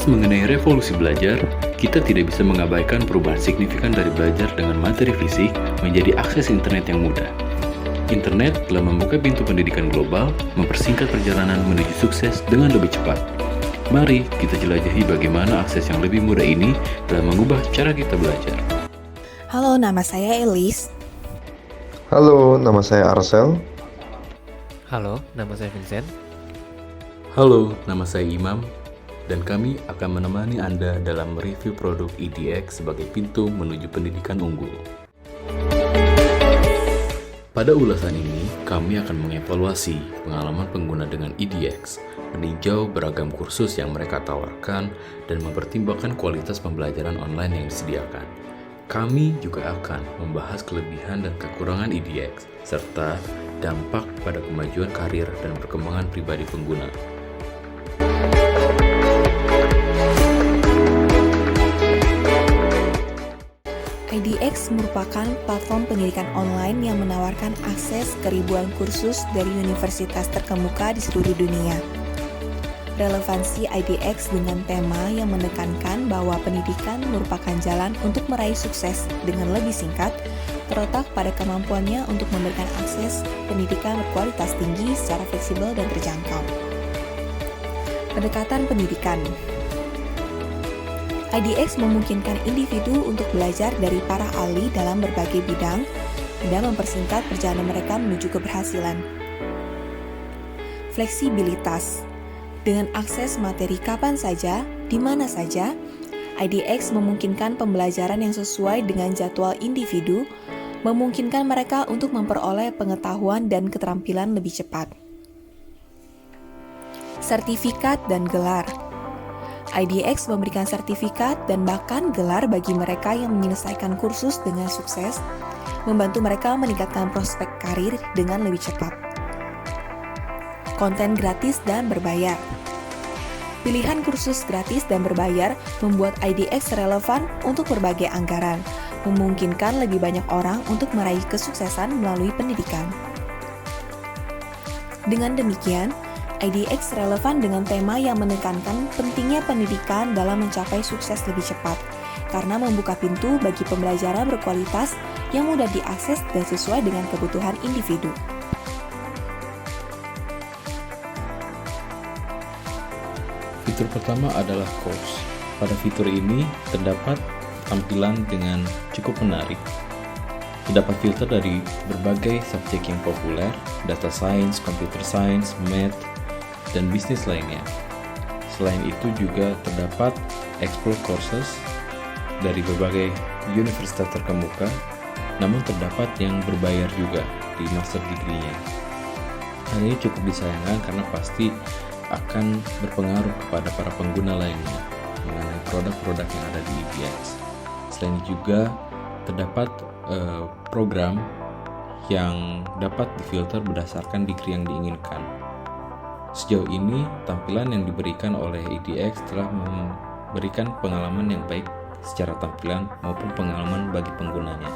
Membahas mengenai revolusi belajar, kita tidak bisa mengabaikan perubahan signifikan dari belajar dengan materi fisik menjadi akses internet yang mudah. Internet telah membuka pintu pendidikan global, mempersingkat perjalanan menuju sukses dengan lebih cepat. Mari kita jelajahi bagaimana akses yang lebih mudah ini telah mengubah cara kita belajar. Halo, nama saya Elis. Halo, nama saya Arcel. Halo, nama saya Vincent. Halo, nama saya Imam, dan kami akan menemani Anda dalam mereview produk EDX sebagai pintu menuju pendidikan unggul. Pada ulasan ini, kami akan mengevaluasi pengalaman pengguna dengan EDX, meninjau beragam kursus yang mereka tawarkan, dan mempertimbangkan kualitas pembelajaran online yang disediakan. Kami juga akan membahas kelebihan dan kekurangan EDX, serta dampak pada kemajuan karir dan perkembangan pribadi pengguna. IDX merupakan platform pendidikan online yang menawarkan akses ke ribuan kursus dari universitas terkemuka di seluruh dunia. Relevansi IDX dengan tema yang menekankan bahwa pendidikan merupakan jalan untuk meraih sukses dengan lebih singkat, terletak pada kemampuannya untuk memberikan akses pendidikan berkualitas tinggi secara fleksibel dan terjangkau. Pendekatan pendidikan. IDX memungkinkan individu untuk belajar dari para ahli dalam berbagai bidang dan mempersingkat perjalanan mereka menuju keberhasilan. Fleksibilitas. Dengan akses materi kapan saja, di mana saja, IDX memungkinkan pembelajaran yang sesuai dengan jadwal individu, memungkinkan mereka untuk memperoleh pengetahuan dan keterampilan lebih cepat. Sertifikat dan gelar. IDX memberikan sertifikat dan bahkan gelar bagi mereka yang menyelesaikan kursus dengan sukses, membantu mereka meningkatkan prospek karir dengan lebih cepat. Konten gratis dan berbayar. Pilihan kursus gratis dan berbayar membuat IDX relevan untuk berbagai anggaran, memungkinkan lebih banyak orang untuk meraih kesuksesan melalui pendidikan. Dengan demikian, IDX relevan dengan tema yang menekankan pentingnya pendidikan dalam mencapai sukses lebih cepat, karena membuka pintu bagi pembelajaran berkualitas yang mudah diakses dan sesuai dengan kebutuhan individu. Fitur pertama adalah course. Pada fitur ini terdapat tampilan dengan cukup menarik. Terdapat filter dari berbagai subjek yang populer, data science, computer science, math, dan bisnis lainnya. Selain itu juga terdapat explore courses dari berbagai universitas terkemuka, namun terdapat yang berbayar juga di master degree-nya. Hal ini cukup disayangkan karena pasti akan berpengaruh kepada para pengguna lainnya mengenai produk-produk yang ada di EDX. Selain itu juga terdapat program yang dapat difilter berdasarkan degree yang diinginkan. Sejauh ini, tampilan yang diberikan oleh EDX telah memberikan pengalaman yang baik secara tampilan maupun pengalaman bagi penggunanya.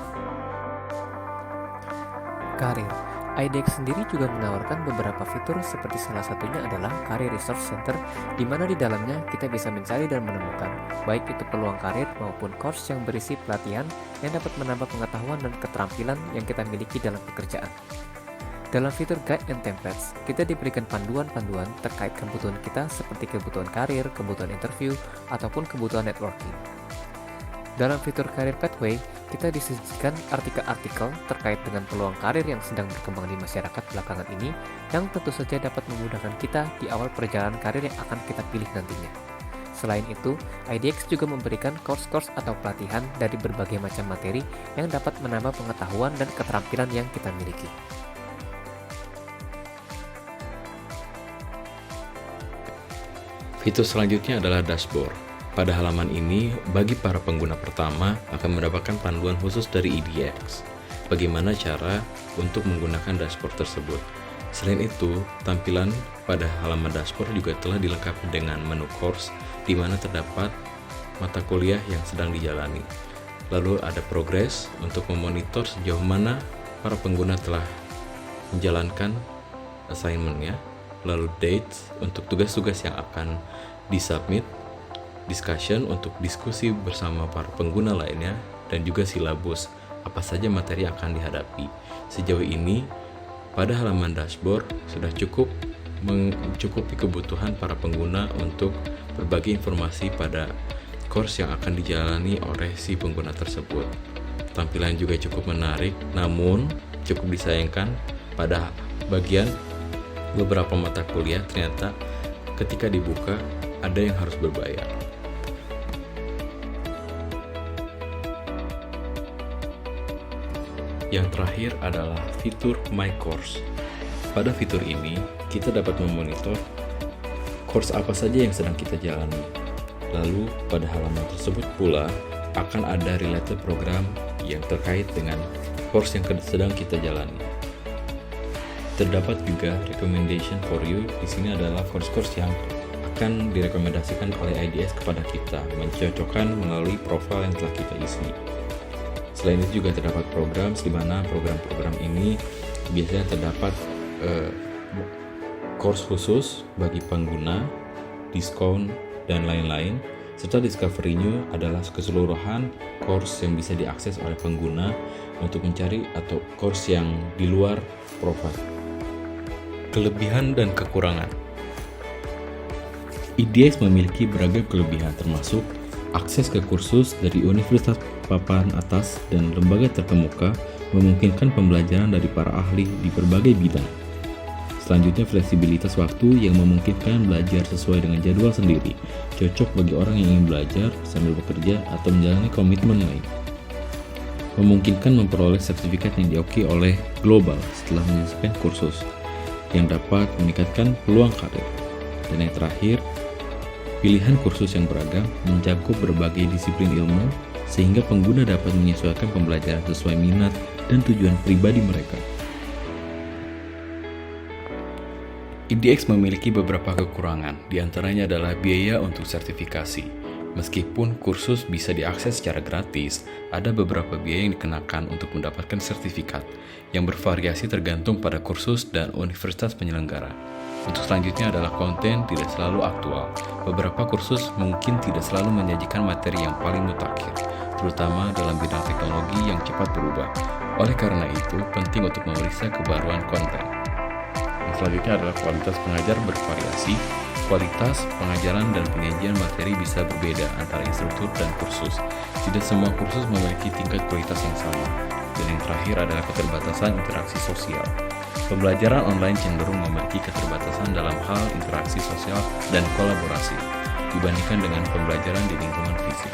Karir. IDX sendiri juga menawarkan beberapa fitur seperti salah satunya adalah Career Resource Center, di mana di dalamnya kita bisa mencari dan menemukan baik itu peluang karir maupun course yang berisi pelatihan yang dapat menambah pengetahuan dan keterampilan yang kita miliki dalam pekerjaan. Dalam fitur Guide and Templates, kita diberikan panduan-panduan terkait kebutuhan kita seperti kebutuhan karir, kebutuhan interview, ataupun kebutuhan networking. Dalam fitur Career Pathway, kita disajikan artikel-artikel terkait dengan peluang karir yang sedang berkembang di masyarakat belakangan ini, yang tentu saja dapat memudahkan kita di awal perjalanan karir yang akan kita pilih nantinya. Selain itu, IDX juga memberikan course-course atau pelatihan dari berbagai macam materi yang dapat menambah pengetahuan dan keterampilan yang kita miliki. Fitur selanjutnya adalah dashboard. Pada halaman ini, bagi para pengguna pertama akan mendapatkan panduan khusus dari EDX. Bagaimana cara untuk menggunakan dashboard tersebut. Selain itu, tampilan pada halaman dashboard juga telah dilengkapi dengan menu course, di mana terdapat mata kuliah yang sedang dijalani. Lalu ada progres untuk memonitor sejauh mana para pengguna telah menjalankan assignment-nya. Lalu dates untuk tugas-tugas yang akan disubmit, discussion untuk diskusi bersama para pengguna lainnya, dan juga silabus, apa saja materi yang akan dihadapi. Sejauh ini, pada halaman dashboard sudah cukup mencukupi kebutuhan para pengguna untuk berbagi informasi pada course yang akan dijalani oleh si pengguna tersebut. Tampilan juga cukup menarik, namun cukup disayangkan pada bagian beberapa mata kuliah ternyata ketika dibuka ada yang harus berbayar. Yang terakhir adalah fitur My Course. Pada fitur ini, kita dapat memonitor course apa saja yang sedang kita jalani. Lalu, pada halaman tersebut pula akan ada related program yang terkait dengan course yang sedang kita jalani. Terdapat juga recommendation for you. Di sini adalah course-course yang akan direkomendasikan oleh IDX kepada kita, mencocokkan melalui profil yang telah kita isi. Selain itu juga terdapat program, di mana program-program ini biasanya terdapat course khusus bagi pengguna, diskon, dan lain-lain. Serta Discovery New adalah keseluruhan course yang bisa diakses oleh pengguna untuk mencari atau course yang di luar profil. Kelebihan dan kekurangan. IDX memiliki beragam kelebihan termasuk akses ke kursus dari universitas papan atas dan lembaga terkemuka memungkinkan pembelajaran dari para ahli di berbagai bidang. Selanjutnya, fleksibilitas waktu yang memungkinkan belajar sesuai dengan jadwal sendiri, cocok bagi orang yang ingin belajar sambil bekerja atau menjalani komitmen lain. Memungkinkan memperoleh sertifikat yang diakui oleh global setelah menyelesaikan kursus, yang dapat meningkatkan peluang karir. Dan yang terakhir, pilihan kursus yang beragam mencakup berbagai disiplin ilmu, sehingga pengguna dapat menyesuaikan pembelajaran sesuai minat dan tujuan pribadi mereka. IDX memiliki beberapa kekurangan, diantaranya adalah biaya untuk sertifikasi. Meskipun kursus bisa diakses secara gratis, ada beberapa biaya yang dikenakan untuk mendapatkan sertifikat, yang bervariasi tergantung pada kursus dan universitas penyelenggara. Untuk selanjutnya adalah konten tidak selalu aktual. Beberapa kursus mungkin tidak selalu menyajikan materi yang paling mutakhir, terutama dalam bidang teknologi yang cepat berubah. Oleh karena itu, penting untuk memeriksa kebaruan konten. Yang selanjutnya adalah kualitas pengajar bervariasi. Kualitas pengajaran dan penyajian materi bisa berbeda antara instruktur dan kursus. Tidak semua kursus memiliki tingkat kualitas yang sama. Dan yang terakhir adalah keterbatasan interaksi sosial. Pembelajaran online cenderung memiliki keterbatasan dalam hal interaksi sosial dan kolaborasi dibandingkan dengan pembelajaran di lingkungan fisik.